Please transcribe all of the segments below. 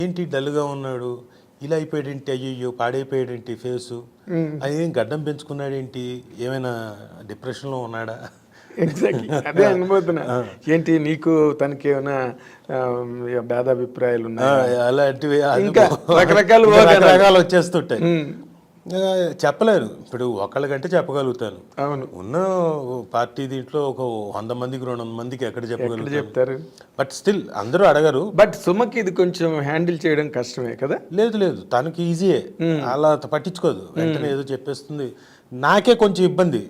ఏంటి డల్గా ఉన్నాడు, ఇలా అయిపోయాడేంటి, అయ్యయ్యో పాడైపోయాడేంటి ఫేసు, అదేం గడ్డం పెంచుకున్నాడేంటి, ఏమైనా డిప్రెషన్లో ఉన్నాడా? ఎగ్జాక్ట్లీ అదే అనుభూతున్నా. ఏంటి నీకు తనకి ఏమైనా భేదాభిప్రాయాలు ఉన్నాయి అలాంటివి ఇంకా రకరకాల రకరకాలు వచ్చేస్తుంటాయి. చెప్పలేను, ఇప్పుడు ఒకళ్ళకంటే చెప్పగలుగుతాను. అవును, ఉన్న పార్టీ దీంట్లో ఒక 100 మందికి 200 మందికి ఎక్కడ చెప్తారు. బట్ స్టిల్ అందరూ అడగరు. బట్ సుమకి ఇది కొంచెం హ్యాండిల్ చేయడం కష్టమే కదా. లేదు తనకి ఈజీయే, అలా పట్టించుకోదు, వెంటనే ఏదో చెప్పేస్తుంది. నాకే కొంచెం ఇబ్బంది,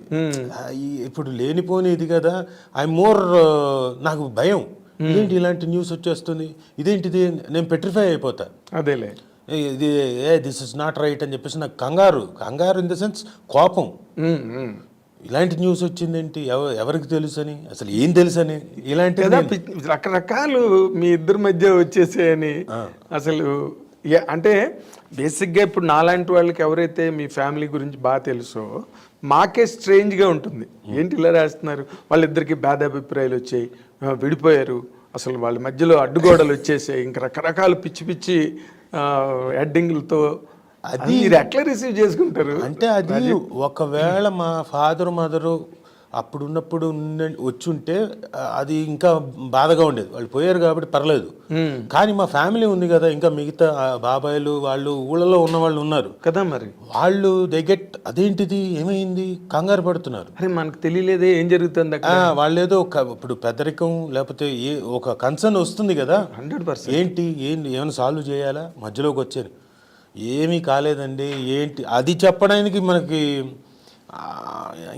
ఇప్పుడు లేనిపోని ఇది కదా. నాకు భయం, ఇదేంటి ఇలాంటి న్యూస్ వచ్చేస్తుంది, ఇదేంటిది, నేను పెట్రిఫై అయిపోతా. అదేలే, ఇది దిస్ ఇస్ నాట్ రైట్ అని చెప్పేసి నాకు కంగారు ఇన్ ద సెన్స్ కోపం. ఇలాంటి న్యూస్ వచ్చిందేంటి, ఎవరికి తెలుసు అని, అసలు ఏం తెలుసు అని, ఇలాంటి రకరకాలు మీ ఇద్దరి మధ్య వచ్చేసాయని. అసలు అంటే బేసిక్గా ఇప్పుడు నాలాంటి వాళ్ళకి ఎవరైతే మీ ఫ్యామిలీ గురించి బాగా తెలుసో మాకే స్ట్రేంజ్గా ఉంటుంది. ఏంటి ఇలా రాస్తున్నారు, వాళ్ళిద్దరికి భేదాభిప్రాయాలు వచ్చాయి, విడిపోయారు, అసలు వాళ్ళ మధ్యలో అడ్డుగోడలు వచ్చేసాయి, ఇంకా రకరకాల పిచ్చి హెడ్డింగ్లతో. అది మీరు ఎట్లా రిసీవ్ చేసుకుంటారు? అంటే అది ఒకవేళ మా ఫాదర్ మదరు అప్పుడున్నప్పుడు వచ్చుంటే అది ఇంకా బాధగా ఉండేది. వాళ్ళు పోయారు కాబట్టి పర్లేదు, కానీ మా ఫ్యామిలీ ఉంది కదా, ఇంకా మిగతా బాబాయిలు వాళ్ళు ఊళ్ళలో ఉన్న వాళ్ళు ఉన్నారు కదా, మరి వాళ్ళు గెట్ అదేంటిది ఏమైంది కంగారు పడుతున్నారు. అరే మనకు తెలియలేదే ఏం జరుగుతుంది. వాళ్ళు ఏదో ఇప్పుడు పెద్దరికం లేకపోతే ఒక కన్సర్న్ వస్తుంది కదా, 100%. ఏంటి ఏమైనా సాల్వ్ చేయాలా, మధ్యలోకి వచ్చారు, ఏమీ కాలేదండి ఏంటి అది చెప్పడానికి మనకి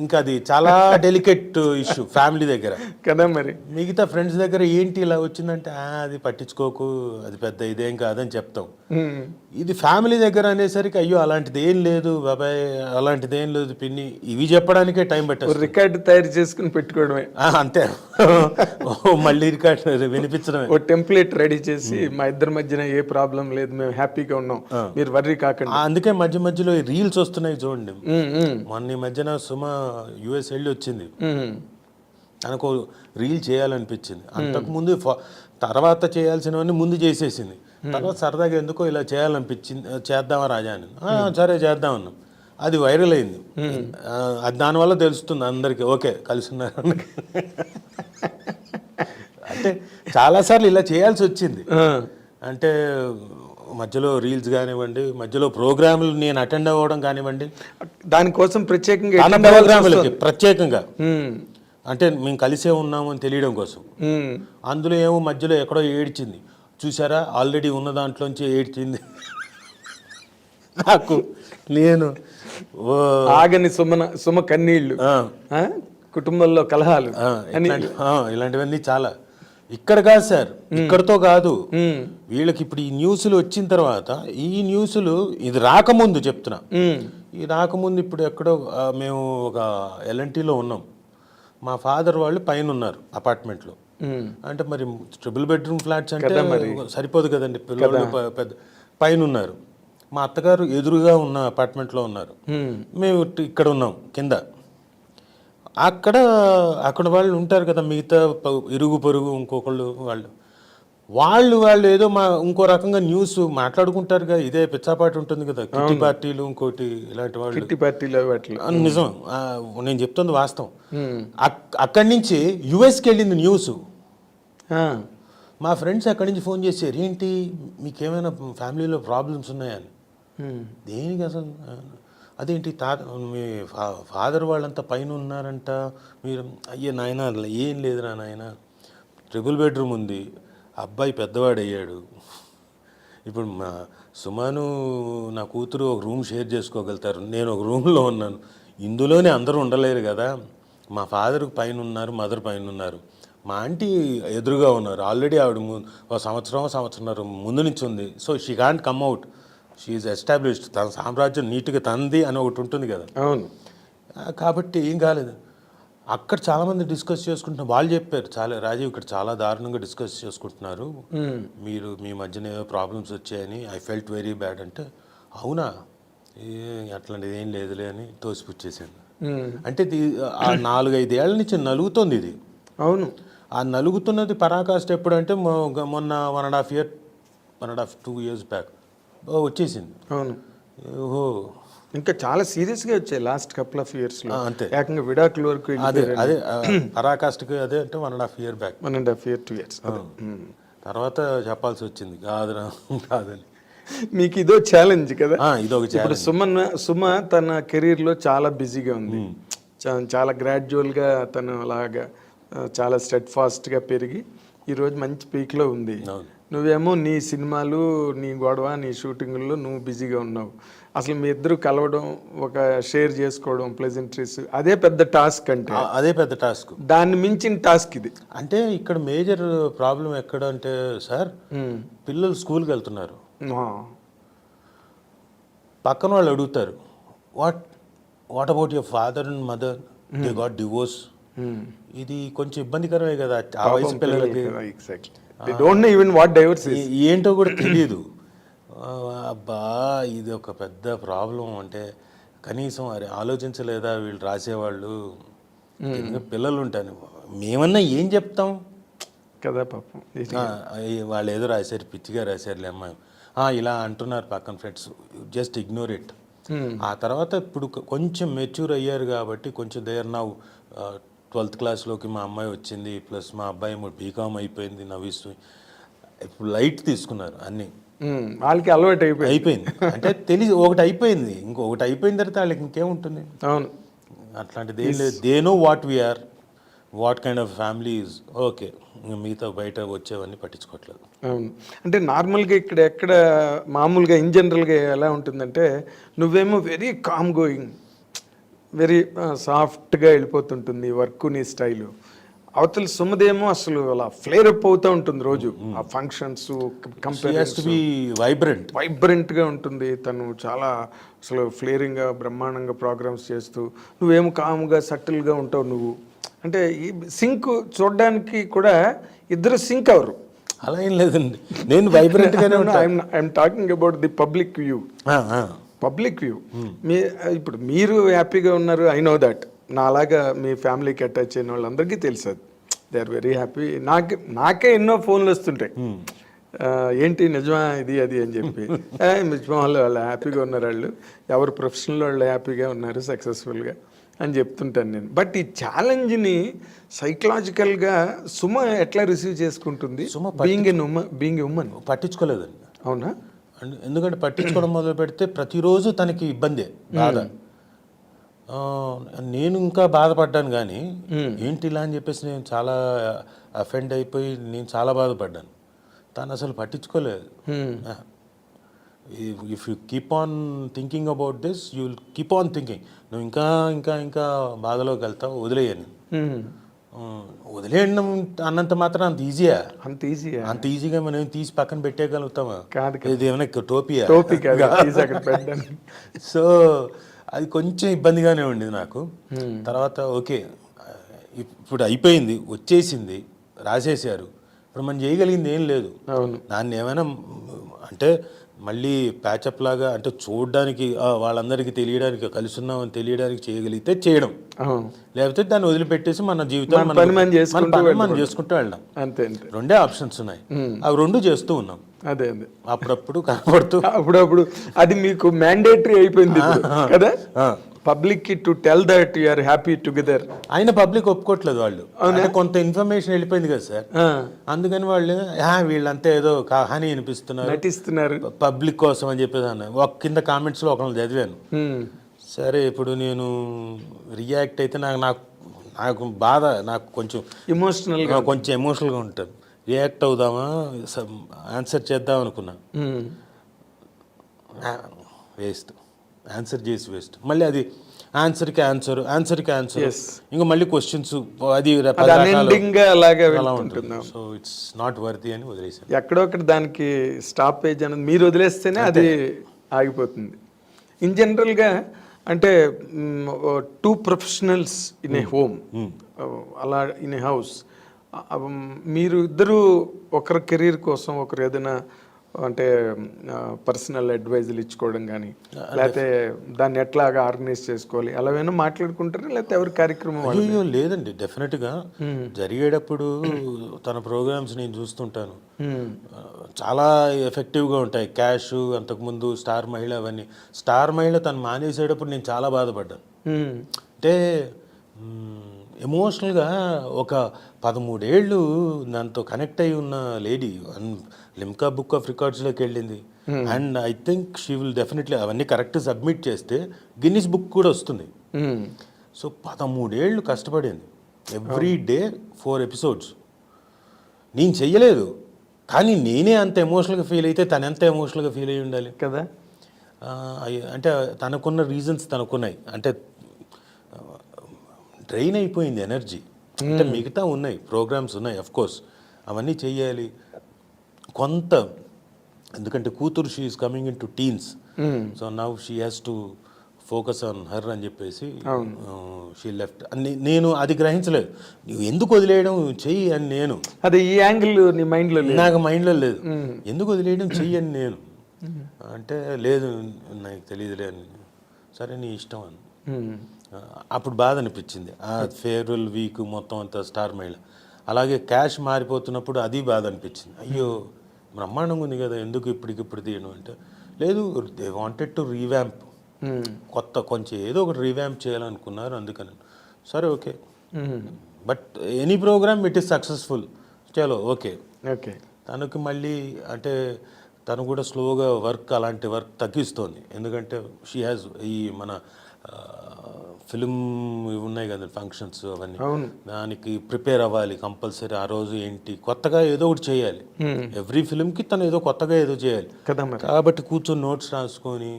ఇంకా అది చాలా డెలికేట్ ఇష్యూ ఫ్యామిలీ దగ్గర కదా. మరి మిగతా ఫ్రెండ్స్ దగ్గర ఏంటి ఇలా వచ్చిందంటే అది పట్టించుకోకు, అది పెద్ద ఇదేం కాదని చెప్తాం. ఇది ఫ్యామిలీ దగ్గర అనేసరికి అయ్యో అలాంటిది ఏం లేదు బాబాయ్, అలాంటిది ఏం లేదు పిన్ని, ఇవి చెప్పడానికే టైం పట్టేది. రికార్డు తయారు చేసుకుని పెట్టుకోవడమే అంతే. మళ్ళీ రికార్డు వినిపించడమే, ఓ టెంప్లెట్ రెడీ చేసి మా ఇద్దరి మధ్యన ఏ ప్రాబ్లం లేదు, మేము హ్యాపీగా ఉన్నాం, మీరు వర్రీ కాకండి. అందుకే మధ్యలో రీల్స్ వస్తున్నాయి చూడండి. మొన్న మధ్యన సుమ యుఎస్ వెళ్ళి వచ్చింది, తనకు రీల్ చేయాలనిపించింది. అంతకుముందు తర్వాత చేయాల్సినవన్నీ ముందు చేసేసింది. తర్వాత సరదాగా ఎందుకో ఇలా చేయాలనిపించింది, చేద్దామా రాజా అని. సరే చేద్దాం అన్నాం. అది వైరల్ అయింది. అది దానివల్ల తెలుస్తుంది అందరికీ, ఓకే కలిసి ఉన్నారు. అంటే చాలాసార్లు ఇలా చేయాల్సి వచ్చింది. అంటే మధ్యలో రీల్స్ కానివ్వండి, మధ్యలో ప్రోగ్రాములు నేను అటెండ్ అవ్వడం కానివ్వండి, దానికోసం ప్రత్యేకంగా అంటే మేము కలిసే ఉన్నాము అని తెలియడం కోసం. అందులో ఏమో మధ్యలో ఎక్కడో ఏడ్చింది చూసారా, ఆల్రెడీ ఉన్న దాంట్లోంచి ఏడ్చింది. నాకు నేను ఆగని సుమ కన్నీళ్ళు, కుటుంబంలో కలహాలు, ఇలాంటివన్నీ చాలా. ఇక్కడ కాదు సార్, ఇక్కడతో కాదు, వీళ్ళకి ఇప్పుడు ఈ న్యూస్లు వచ్చిన తర్వాత, ఈ న్యూస్లు ఇది రాకముందు చెప్తున్నా, ఈ రాకముందు ఇప్పుడు ఎక్కడో మేము ఒక ఎల్ఎన్టీలో ఉన్నాం. మా ఫాదర్ వాళ్ళు పైన ఉన్నారు అపార్ట్మెంట్లో. అంటే మరి ట్రిపుల్ బెడ్రూమ్ ఫ్లాట్స్ అంటే సరిపోదు కదండి, పిల్లలు పెద్ద పైన ఉన్నారు. మా అత్తగారు ఎదురుగా ఉన్న అపార్ట్మెంట్లో ఉన్నారు, మేము ఇక్కడ ఉన్నాం కింద. అక్కడ వాళ్ళు ఉంటారు కదా, మిగతా ఇరుగు పొరుగు ఇంకొకళ్ళు వాళ్ళు ఏదో ఇంకో రకంగా న్యూస్ మాట్లాడుకుంటారు కదా. ఇదే పిచ్చాపాటి ఉంటుంది కదా, కిట్టి పార్టీలు ఇంకోటి ఇలాంటి వాళ్ళు, కిట్టి పార్టీలు. నిజం, నేను చెప్తుంది వాస్తవం. అక్కడి నుంచి యుఎస్కి వెళ్ళింది న్యూస్. మా ఫ్రెండ్స్ అక్కడి నుంచి ఫోన్ చేశారు, ఏంటి మీకేమైనా ఫ్యామిలీలో ప్రాబ్లమ్స్ ఉన్నాయని. దేనికి అసలు, అదేంటి మీ ఫాదర్ వాళ్ళంతా పైన ఉన్నారంట, మీరు అయ్యే నాయన ఏం లేదురా నాయన, ట్రిపుల్ బెడ్రూమ్ ఉంది, అబ్బాయి పెద్దవాడు అయ్యాడు, ఇప్పుడు మా సుమాను నా కూతురు ఒక రూమ్ షేర్ చేసుకోగలుగుతారు, నేను ఒక రూమ్లో ఉన్నాను, ఇందులోనే అందరూ ఉండలేరు కదా. మా ఫాదర్ పైన ఉన్నారు, మదర్ పైన ఉన్నారు, మా ఆంటీ ఎదురుగా ఉన్నారు, ఆల్రెడీ ఆవిడ ఒక సంవత్సరం ముందు నుంచి ఉంది. So she can't come out, she established, తన సామ్రాజ్యం నీట్గా తంది అని ఒకటి ఉంటుంది కదా. అవును, కాబట్టి ఏం కాలేదు. అక్కడ చాలామంది డిస్కస్ చేసుకుంటున్నారు, వాళ్ళు చెప్పారు, చాలా రాజీవ్ ఇక్కడ చాలా దారుణంగా డిస్కస్ చేసుకుంటున్నారు, మీరు మీ మధ్యన ఏదో ప్రాబ్లమ్స్ వచ్చాయని, ఐ ఫెల్ట్ వెరీ బ్యాడ్ అంటే, అవునా అట్లాంటిది ఏం లేదులే అని తోసిపుచ్చేసాను. అంటే ఆ 4-5 ఏళ్ల నుంచి నలుగుతుంది ఇది. అవును, ఆ నలుగుతున్నది పరాకాష్ట ఎప్పుడంటే మొన్న 1.5 year 1.5-2 years బ్యాక్ వచ్చేసింది. అవును, ఓహో, ఇంకా చాలా సీరియస్గా వచ్చాయి లాస్ట్ కపుల్ ఆఫ్ ఇయర్స్లో. అంతే, ఏకంగా విడాకుల వరకు అదే పరాకాష్ఠకి అదే అంటే 1.5 year బ్యాక్. 1.5 year 2 years. తర్వాత చెప్పాల్సి వచ్చింది కాదని. మీకు ఇదో ఛాలెంజ్ కదా. ఇదొక ఇప్పుడు సుమ తన కెరీర్లో చాలా బిజీగా ఉంది. చాలా గ్రాడ్యువల్గా తను అలాగా చాలా స్టెడ్ ఫాస్ట్గా పెరిగి ఈరోజు మంచి పీక్లో ఉంది. నువ్వేమో నీ సినిమాలు, నీ గొడవ, నీ షూటింగ్లో నువ్వు బిజీగా ఉన్నావు. అసలు మీ ఇద్దరు కలవడం, ఒక షేర్ చేసుకోవడం, ప్లెజెంట్రీస్, అదే పెద్ద టాస్క్. అంటే అదే పెద్ద టాస్క్, దాన్ని మించిన టాస్క్ ఇది. అంటే ఇక్కడ మేజర్ ప్రాబ్లం ఎక్కడ అంటే సార్, పిల్లలు స్కూల్కి వెళ్తున్నారు, పక్కన వాళ్ళు అడుగుతారు what about your father and mother, they got divorce. ఇది కొంచెం ఇబ్బందికరమే కదా ఆ వయసు పిల్లలకి. ఏంటో కూడా తెలియదు. అబ్బా, ఇది ఒక పెద్ద ప్రాబ్లం. అంటే కనీసం అరే ఆలోచించలేదా వీళ్ళు రాసేవాళ్ళు, పిల్లలు ఉంటాను, మేమన్నా ఏం చెప్తాం కదా పాపం. వాళ్ళు ఏదో రాశారు, పిచ్చిగా రాశారులే అమ్మాయి, ఇలా అంటున్నారు పక్కన ఫ్రెండ్స్, జస్ట్ ఇగ్నోర్ ఇట్. ఆ తర్వాత ఇప్పుడు కొంచెం మెచ్యూర్ అయ్యారు కాబట్టి కొంచెం దేర్ నౌ 12th క్లాస్లోకి మా అమ్మాయి వచ్చింది, ప్లస్ మా అబ్బాయి బీకామ్ అయిపోయింది, నవ్విస్తూ ఇప్పుడు లైట్ తీసుకున్నారు అన్నీ. వాళ్ళకి అలవాటు అయిపోయింది అంటే తెలిసి ఒకటి అయిపోయింది, ఇంకొకటి అయిపోయిన తర్వాత వాళ్ళకి ఇంకేముంటుంది. అవును, అట్లాంటిది ఏం లేదు. They know what we are, what kind of family is. Okay, మిగతా బయట వచ్చేవన్నీ పట్టించుకోవట్లేదు. అవును, అంటే నార్మల్గా ఎక్కడ మామూలుగా ఇన్ జనరల్గా ఎలా ఉంటుందంటే, నువ్వేమో వెరీ కామ్ గోయింగ్, వెరీ సాఫ్ట్గా వెళ్ళిపోతుంటుంది వర్క్, నీ స్టైలు. అవతల సుమదేమో అసలు అలా ఫ్లేర్ అప్ అవుతూ ఉంటుంది రోజు. ఆ ఫంక్షన్స్ వైబ్రెంట్గా ఉంటుంది. తను చాలా అసలు ఫ్లేరింగ్గా బ్రహ్మాండంగా ప్రోగ్రామ్స్ చేస్తూ, నువ్వేమో కామ్గా సటిల్గా ఉంటావు నువ్వు. అంటే ఈ సింక్ చూడడానికి కూడా ఇద్దరు సింక్ అవరు. అలా ఏం లేదండి, నేను వైబ్రెంట్గానే ఉంటాను. I'm talking about the public view. మీ ఇప్పుడు మీరు హ్యాపీగా ఉన్నారు, ఐ నో దట్. నా అలాగా మీ ఫ్యామిలీకి అటాచ్ అయిన వాళ్ళందరికీ తెలుసు, అది దే ఆర్ వెరీ హ్యాపీ. నాకే ఎన్నో ఫోన్లు వస్తుంటాయి, ఏంటి నిజమా ఇది అది అని చెప్పి. నిజమా, వాళ్ళు హ్యాపీగా ఉన్నారు, వాళ్ళు ఎవరు ప్రొఫెషనల్ వాళ్ళు హ్యాపీగా ఉన్నారు, సక్సెస్ఫుల్గా అని చెప్తుంటాను నేను. బట్ ఈ ఛాలెంజ్ని సైకలాజికల్గా సుమ ఎట్లా రిసీవ్ చేసుకుంటుంది? బీయింగ్ ఉమ్మన్ పట్టించుకోలేదండి. అవునా? ఎందుకంటే పట్టించుకోవడం మొదలు పెడితే ప్రతిరోజు తనకి ఇబ్బందే, బాధ. నేను ఇంకా బాధపడ్డాను, కానీ ఏంటి ఇలా అని చెప్పేసి నేను చాలా అఫెండ్ అయిపోయి నేను చాలా బాధపడ్డాను. తను అసలు పట్టించుకోలేదు. If you keep on thinking about this, you will keep on thinking. నువ్వు ఇంకా ఇంకా ఇంకా బాధలోకి వెళ్తావు, వదిలేయని. వదిలేయడం అన్నంత మాత్రం అంత ఈజీగా మనం తీసి పక్కన పెట్టేయగలుగుతామా? ఇది ఏమైనా టోపీ. సో అది కొంచెం ఇబ్బందిగానే ఉండేది నాకు. తర్వాత ఓకే, ఇప్పుడు అయిపోయింది, వచ్చేసింది, రాసేసారు, ఇప్పుడు మనం చేయగలిగింది ఏం లేదు. దాన్ని ఏమైనా అంటే మళ్ళీ ప్యాచప్ లాగా, అంటే చూడడానికి వాళ్ళందరికీ తెలియడానికి, కలిసి ఉన్నామని తెలియడానికి చేయగలిగితే చేయడం, లేకపోతే దాన్ని వదిలిపెట్టేసి మన జీవితం మనం చేసుకుంటూ వెళ్ళడం. అంతే, రెండే ఆప్షన్స్ ఉన్నాయి, అవి రెండు చేస్తూ ఉన్నాం. అదే అప్పుడప్పుడు కనపడుతూ అప్పుడప్పుడు అది మీకు మ్యాండేటరీ అయిపోయింది కదా, పబ్లిక్ కి to tell that you are happy together. ఆయన పబ్లిక్ ఒప్పుకోవట్లేదు, వాళ్ళు కొంత ఇన్ఫర్మేషన్ వెళ్ళిపోయింది కదా సార్, అందుకని వాళ్ళు వీళ్ళంతా ఏదో హాని నటిస్తున్నారు పబ్లిక్ కోసం అని చెప్పేసి అన్నారు. ఒక కింద కామెంట్స్ లో ఒకళ్ళు చదివాను. సరే, ఇప్పుడు నేను రియాక్ట్ అయితే నాకు బాధ, నాకు కొంచెం ఎమోషనల్గా ఉంటుంది. రియాక్ట్ అవుదామా, ఆన్సర్ చేద్దాం అనుకున్నా, వేస్ట్, ఆన్సర్ చేసి వేస్ట్. మళ్ళీ అది ఆన్సర్కి ఆన్సర్ ఇంకా మళ్ళీ క్వశ్చన్స్, అది అలా ఉంటుంది. సో ఇట్స్ నాట్ వర్తీ అని వదిలేసాను. ఎక్కడొక్కడ దానికి స్టాపేజ్ అనేది మీరు వదిలేస్తేనే అది ఆగిపోతుంది. ఇన్ జనరల్గా అంటే 2 ప్రొఫెషనల్స్ ఇన్ ఏ హోమ్, అలా ఇన్ ఏ హౌస్, మీరు ఇద్దరు ఒకరి కెరీర్ కోసం, ఒకరు ఏదైనా అంటే పర్సనల్ అడ్వైజులు ఇచ్చుకోవడం కానీ లేకపోతే దాన్ని ఎట్లాగా ఆర్గనైజ్ చేసుకోవాలి అలా ఏమైనా మాట్లాడుకుంటారా లేకపోతే ఎవరి కార్యక్రమం వాళ్ళు? అయ్యో లేదండి, డెఫినెట్గా జరిగేటప్పుడు తన ప్రోగ్రామ్స్ నేను చూస్తుంటాను. చాలా ఎఫెక్టివ్గా ఉంటాయి. క్యాష్, అంతకుముందు స్టార్ మహిళ, అవన్నీ. స్టార్ మహిళ తను మానేసేటప్పుడు నేను చాలా బాధపడ్డాను. అంటే ఎమోషనల్గా ఒక 13 ఏళ్ళు దాంతో కనెక్ట్ అయి ఉన్న లేడీ లిమ్కా బుక్ ఆఫ్ రికార్డ్స్లోకి వెళ్ళింది. And I think she will definitely అవన్నీ కరెక్ట్ సబ్మిట్ చేస్తే గిన్నిస్ బుక్ కూడా వస్తుంది. సో 13 ఏళ్ళు కష్టపడింది, ఎవ్రీ డే 4 ఎపిసోడ్స్. నేను చెయ్యలేదు, కానీ నేనే అంత ఎమోషనల్గా ఫీల్ అయితే తను ఎంత ఎమోషనల్గా ఫీల్ అయ్యి ఉండాలి కదా. అంటే తనకున్న రీజన్స్ తనకున్నాయి. అంటే డ్రైన్ అయిపోయింది ఎనర్జీ. అంటే మిగతా ఉన్నాయి, ప్రోగ్రామ్స్ ఉన్నాయి, అఫ్ కోర్స్ అవన్నీ చెయ్యాలి కొంత. ఎందుకంటే కూతురు she is coming in to teens, so now she has to focus on her అని చెప్పేసి షీ లెఫ్ట్. నేను అది గ్రహించలేదు. నువ్వు ఎందుకు వదిలేయడం, చెయ్యి అని నేను. అదే ఈ యాంగిల్ నీ మైండ్లో నాకు మైండ్లో లేదు. ఎందుకు వదిలేయడం, చెయ్యి అని నేను అంటే, లేదు నాకు తెలియదులే అని. సరే నీ ఇష్టం అని. అప్పుడు బాధ అనిపించింది. ఆ ఫేర్వెల్ వీక్ మొత్తం అంతా స్టార్ మహిళ. అలాగే క్యాష్ మారిపోతున్నప్పుడు అది బాధ అనిపించింది. అయ్యో బ్రహ్మాండంగా ఉంది కదా, ఎందుకు ఇప్పటికిప్పుడు తీయను అంటే, లేదు దే వాంటెడ్ టు రీవ్యాంప్, కొత్త కొంచెం ఏదో ఒకటి రీవ్యాంప్ చేయాలనుకున్నారు, అందుకని. సరే okay, but any program it is successful, చలో ఓకే. ఓకే, తనకు మళ్ళీ అంటే తను కూడా స్లోగా వర్క్, అలాంటి వర్క్ తగ్గిస్తోంది. ఎందుకంటే షీ హ్యాస్ ఈ మన ఫిలిం ఉన్నాయి కదా ఫంక్షన్స్, అవన్నీ దానికి ప్రిపేర్ అవ్వాలి కంపల్సరీ. ఆ రోజు ఏంటి కొత్తగా ఏదో ఒకటి చేయాలి. ఎవ్రీ ఫిలింకి తను ఏదో కొత్తగా ఏదో చేయాలి కదా. కాబట్టి కూర్చొని నోట్స్ రాసుకొని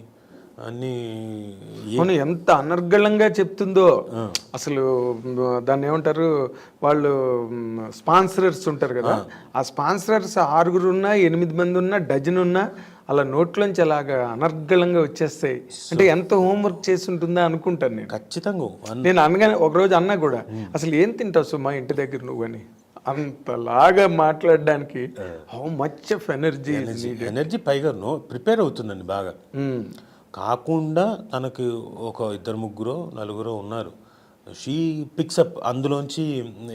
అన్నీ ఎంత అనర్గళంగా చెప్తుందో అసలు. దాన్ని ఏమంటారు వాళ్ళు, స్పాన్సరర్స్ ఉంటారు కదా, ఆ స్పాన్సరర్స్ 6 ఉన్నా 8 మంది ఉన్నా డజన్ ఉన్నా అలా నోట్లోంచి అలాగా అనర్గళంగా వచ్చేస్తాయి. అంటే ఎంత హోంవర్క్ చేసి ఉంటుందా అనుకుంటాను నేను. ఖచ్చితంగా నేను అనగానే ఒకరోజు అన్నా కూడా, అసలు ఏం తింటావు సుమా ఇంటి దగ్గర నువ్వు అని, అంతలాగా మాట్లాడడానికి హౌ మచ్ ఆఫ్ ఎనర్జీ పైగా ప్రిపేర్ అవుతుందండి బాగా. కాకుండా తనకి ఒక 2 4 ఉన్నారు. షీ పిక్సప్ అందులోంచి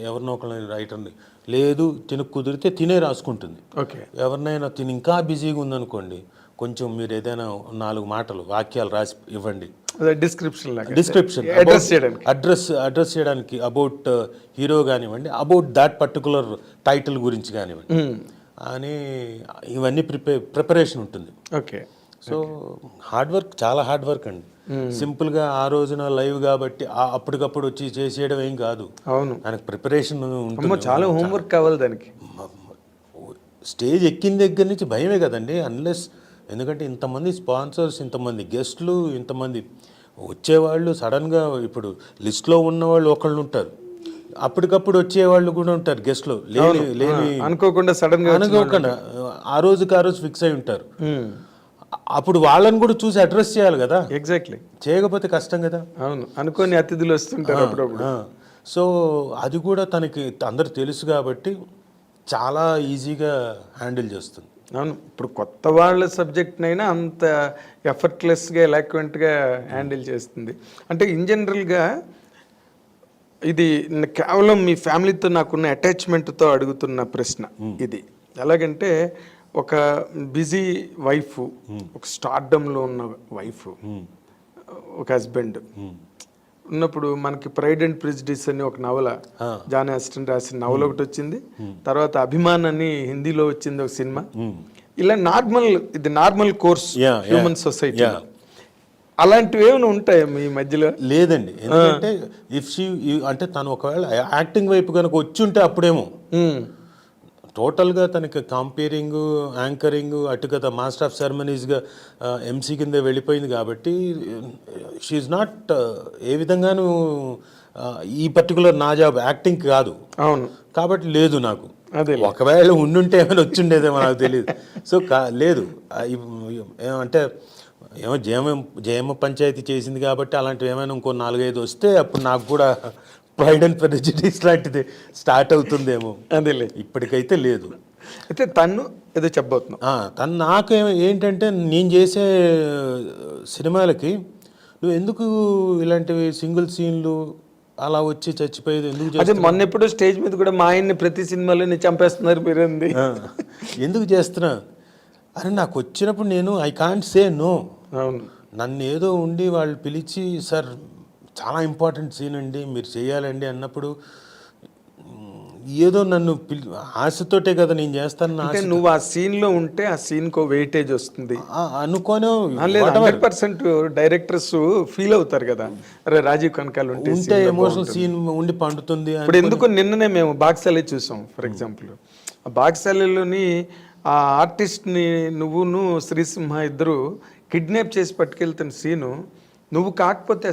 ఎవరినో ఒకరిని రైటర్ని, లేదు తినకు కుదిరితే తినే రాసుకుంటుంది. ఓకే, ఎవరినైనా తిని ఇంకా బిజీగా ఉందనుకోండి, కొంచెం మీరు ఏదైనా 4 మాటలు వాక్యాలు రాసి ఇవ్వండి, డిస్క్రిప్షన్ అడ్రస్ చేయడానికి, అబౌట్ హీరో కానివ్వండి, అబౌట్ దాట్ పర్టికులర్ టైటిల్ గురించి కానివ్వండి అని, ఇవన్నీ ప్రిపరేషన్ ఉంటుంది. ఓకే, సో హార్డ్ వర్క్, చాలా హార్డ్ వర్క్ అండి. సింపుల్గా ఆ రోజున లైవ్ కాబట్టి అప్పటికప్పుడు వచ్చి చేసేయడం ఏం కాదు. అవును, దానికి ప్రిపరేషన్ ఉంటుంది, చాలా హోంవర్క్ కావాలి దానికి. స్టేజ్ ఎక్కిన దగ్గర నుంచి భయమే కదండి, అన్లెస్, ఎందుకంటే ఇంతమంది స్పాన్సర్స్, ఇంతమంది గెస్ట్లు, ఇంతమంది వచ్చేవాళ్ళు. సడన్గా ఇప్పుడు లిస్ట్లో ఉన్నవాళ్ళు ఒకళ్ళు ఉంటారు, అప్పటికప్పుడు వచ్చేవాళ్ళు కూడా ఉంటారు గెస్ట్లు, లేని అనుకోకుండా సడన్గా అనుకోకుండా ఆ రోజు ఫిక్స్ అయి ఉంటారు. అప్పుడు వాళ్ళని కూడా చూసి అడ్రస్ చేయాలి కదా. ఎగ్జాక్ట్లీ, చేయకపోతే కష్టం కదా. అవును, అనుకోని అతిథులు వస్తుంటారు అప్పుడప్పుడు. సో అది కూడా తనకి అందరు తెలుసు కాబట్టి చాలా ఈజీగా హ్యాండిల్ చేస్తుంది. అవును, ఇప్పుడు కొత్త వాళ్ళ సబ్జెక్ట్నైనా అంత ఎఫర్ట్లెస్గా ఎలాక్వెంట్గా హ్యాండిల్ చేస్తుంది. అంటే ఇన్ జనరల్గా ఇది కేవలం మీ ఫ్యామిలీతో నాకున్న అటాచ్మెంట్తో అడుగుతున్న ప్రశ్న ఇది. ఎలాగంటే ఒక బిజీ వైఫ్, ఒక స్టార్డమ్లో ఉన్న వైఫ్, ఒక హస్బెండ్ ఉన్నప్పుడు మనకి ప్రైడ్ అండ్ ప్రెజుడిస్ అని ఒక నవల, జాన్ ఆస్టన్ రాసిన నవల ఒకటి వచ్చింది. తర్వాత అభిమాన్ అని హిందీలో వచ్చింది ఒక సినిమా. ఇలా ఇది నార్మల్ కోర్స్ హ్యూమన్ సొసైటీ. అలాంటివి ఏమైనా ఉంటాయా మీ మధ్యలో? లేదండి, ఎందుకంటే అంటే తను ఒకవేళ యాక్టింగ్ వైపు కనుక వచ్చి ఉంటే అప్పుడేమో టోటల్గా తనకి కంపేరింగ్, యాంకరింగ్, అటు కదా మాస్టర్ ఆఫ్ సెరమనీస్గా ఎంసీ కింద వెళ్ళిపోయింది కాబట్టి షీఈ్ నాట్ ఏ విధంగానూ ఈ పర్టికులర్ నా జాబ్ యాక్టింగ్ కాదు. అవును, కాబట్టి లేదు నాకు. ఒకవేళ ఉండుంటే ఏమైనా వచ్చిండేదేమో నాకు తెలియదు. సో లేదు, అంటే ఏమో జయమ్మ పంచాయతీ చేసింది కాబట్టి అలాంటివి ఏమైనా ఇంకో 4-5 వస్తే అప్పుడు నాకు కూడా ప్రైడ్ అండ్ ప్రెజుడిస్ లాంటిది స్టార్ట్ అవుతుందేమో. అదేలే, ఇప్పటికైతే లేదు. అయితే తను ఏదో చెప్పబోతున్నావు. తను నాకు ఏంటంటే నేను చేసే సినిమాలకి నువ్వు ఎందుకు ఇలాంటివి సింగిల్ సీన్లు అలా వచ్చి చచ్చిపోయేది ఎందుకు అదే మొన్న ఎప్పుడు స్టేజ్ మీద కూడా మా ఆయన్ని ప్రతి సినిమాలో చంపేస్తున్నారు మీరేంది, ఎందుకు చేస్తున్నా? అరే నాకు వచ్చినప్పుడు నేను ఐ కాంట్ సే నో. అవును, నన్ను ఏదో ఉండి వాళ్ళు పిలిచి సార్ చాలా ఇంపార్టెంట్ సీన్ అండి మీరు చేయాలండి అన్నప్పుడు ఏదో నన్ను ఆశతోటే కదా నేను చేస్తాను. అంటే నువ్వు ఆ సీన్ లో ఉంటే ఆ సీన్ కో వెయిటేజ్ వస్తుంది అనుకోను. 100% డైరెక్టర్స్ ఫీల్ అవుతారు కదా, అరే రాజీవ్ కనకాల ఉంటే ఎమోషనల్ సీన్ ఉండి పండుతుంది. ఇప్పుడు ఎందుకు నిన్ననే మేము బాక్సాలే చూసాం ఫర్ ఎగ్జాంపుల్. ఆ బాక్సాలలోని ఆ ఆర్టిస్ట్ని నువ్వును శ్రీసింహ ఇద్దరు కిడ్నాప్ చేసి పట్టుకెళ్తున్న సీను నువ్వు కాకపోతే